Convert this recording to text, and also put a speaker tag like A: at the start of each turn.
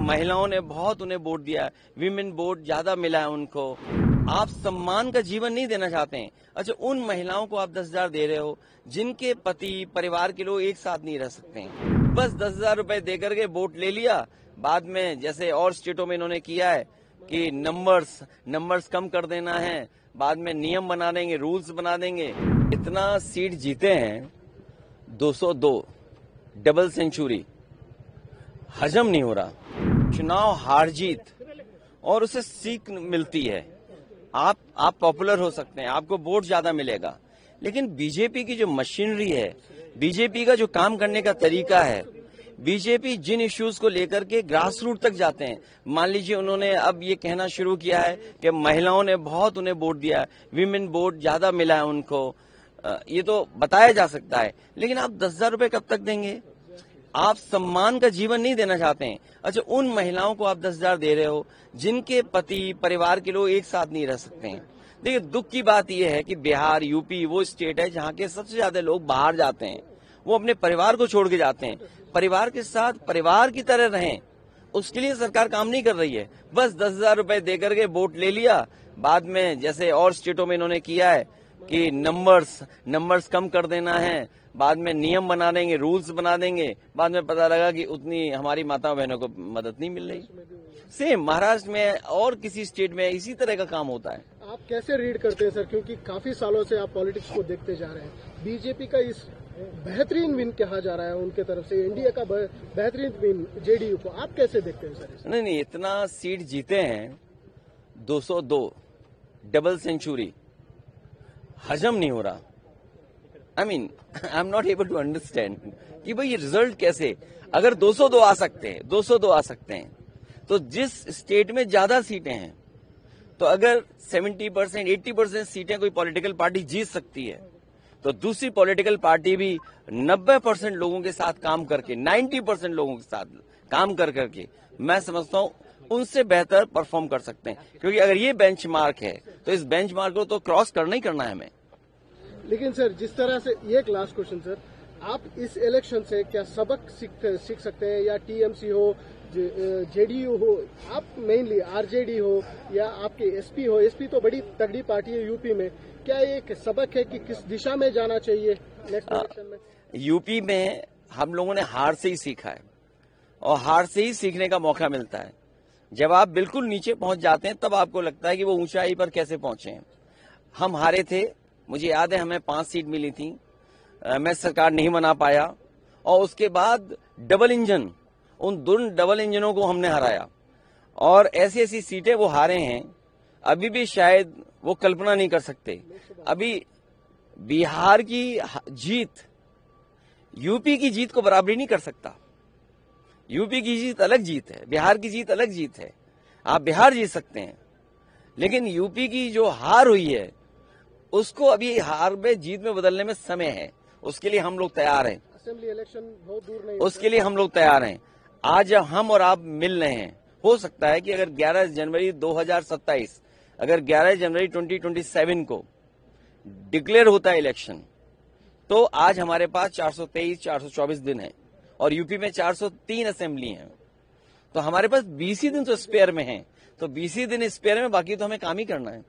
A: महिलाओं ने बहुत उन्हें वोट दिया है, विमेन वोट ज्यादा मिला है उनको। आप सम्मान का जीवन नहीं देना चाहते हैं। अच्छा, उन महिलाओं को आप 10,000 दे रहे हो जिनके पति परिवार के लोग एक साथ नहीं रह सकते हैं। बस 10,000 रुपए दे करके वोट ले लिया, बाद में जैसे और स्टेटों में इन्होंने किया है कि नंबर्स कम कर देना है, बाद में नियम बना देंगे, रूल्स बना देंगे। इतना सीट जीते हैं 202, डबल सेंचुरी, हजम नहीं हो रहा। चुनाव हार जीत और उसे सीख मिलती है। आप पॉपुलर हो सकते हैं, आपको वोट ज्यादा मिलेगा, लेकिन बीजेपी की जो मशीनरी है, बीजेपी का जो काम करने का तरीका है, बीजेपी जिन इश्यूज को लेकर के ग्रास रूट तक जाते हैं। मान लीजिए उन्होंने अब ये कहना शुरू किया है कि महिलाओं ने बहुत उन्हें वोट दिया है, विमेन वोट ज्यादा मिला है उनको। ये तो बताया जा सकता है, लेकिन आप 10,000 रुपए कब तक देंगे? आप सम्मान का जीवन नहीं देना चाहते हैं। अच्छा, उन महिलाओं को आप 10,000 दे रहे हो जिनके पति परिवार के लोग एक साथ नहीं रह सकते हैं। देखिए, दुख की बात यह है कि बिहार, यूपी वो स्टेट है जहाँ के सबसे ज्यादा लोग बाहर जाते हैं, वो अपने परिवार को छोड़ के जाते हैं। परिवार के साथ परिवार की तरह रहें, उसके लिए सरकार काम नहीं कर रही है। बस 10,000 रुपए दे करके वोट ले लिया, बाद में जैसे और स्टेटों में इन्होंने किया है कि नंबर्स कम कर देना है, बाद में नियम बना देंगे, रूल्स बना देंगे, बाद में पता लगा कि उतनी हमारी माताओं बहनों को मदद नहीं मिल रही। सेम महाराष्ट्र में और किसी स्टेट में इसी तरह का काम होता है।
B: आप कैसे रीड करते हैं सर, क्योंकि काफी सालों से आप पॉलिटिक्स को देखते जा रहे हैं। बीजेपी का इस बेहतरीन विन कहा जा रहा है उनके तरफ से, एनडीए का बेहतरीन विन जेडीयू को, आप कैसे देखते हैं सर?
A: नहीं, इतना सीट जीते हैं 202, डबल सेंचुरी, हजम नहीं हो रहा। I am not able to understand कि भाई ये रिजल्ट कैसे, अगर 202 आ सकते हैं तो जिस स्टेट में ज्यादा सीटें हैं, तो अगर 70%, 80% सीटें कोई पॉलिटिकल पार्टी जीत सकती है, तो दूसरी पॉलिटिकल पार्टी भी 90% लोगों के साथ काम करके, 90% लोगों के साथ काम करके मैं समझता हूं उनसे बेहतर परफॉर्म कर सकते हैं। क्योंकि अगर ये बेंचमार्क है तो इस बेंचमार्क को तो क्रॉस करना ही करना है हमें।
B: लेकिन सर, जिस तरह से, ये एक लास्ट क्वेश्चन सर, आप इस इलेक्शन से क्या सबक सीख सकते हैं, या टीएमसी हो, जेडीयू हो, आप मेनली आरजेडी हो, या आपके एसपी हो, एसपी तो बड़ी तगड़ी पार्टी है यूपी में, क्या एक सबक है कि किस दिशा में जाना चाहिए नेक्स्ट इलेक्शन में?
A: यूपी में हम लोगों ने हार से ही सीखा है, और हार से ही सीखने का मौका मिलता है। जब आप बिल्कुल नीचे पहुंच जाते हैं तब आपको लगता है कि वो ऊंचाई पर कैसे पहुंचे हैं। हम हारे थे, मुझे याद है, हमें 5 सीट मिली थी, मैं सरकार नहीं बना पाया, और उसके बाद डबल इंजन, उन दोनों डबल इंजनों को हमने हराया, और ऐसी ऐसी सीटें वो हारे हैं अभी भी शायद वो कल्पना नहीं कर सकते। अभी बिहार की जीत यूपी की जीत को बराबरी नहीं कर सकता। यूपी की जीत अलग जीत है, बिहार की जीत अलग जीत है। आप बिहार जीत सकते हैं, लेकिन यूपी की जो हार हुई है उसको अभी हार में जीत में बदलने में समय है। उसके लिए हम लोग तैयार हैं।
B: असेंबली इलेक्शन बहुत दूर नहीं,
A: उसके लिए हम लोग तैयार हैं। आज हम और आप मिल रहे हैं, हो सकता है कि अगर 11 जनवरी 2027, अगर 11 जनवरी 2027 को डिक्लेयर होता है इलेक्शन, तो आज हमारे पास 423, 424 दिन है, और यूपी में 403 असेंबली हैं, तो हमारे पास 20 ही दिन तो स्पेयर में हैं। तो 20 ही दिन स्पेयर में, बाकी तो हमें काम ही करना है।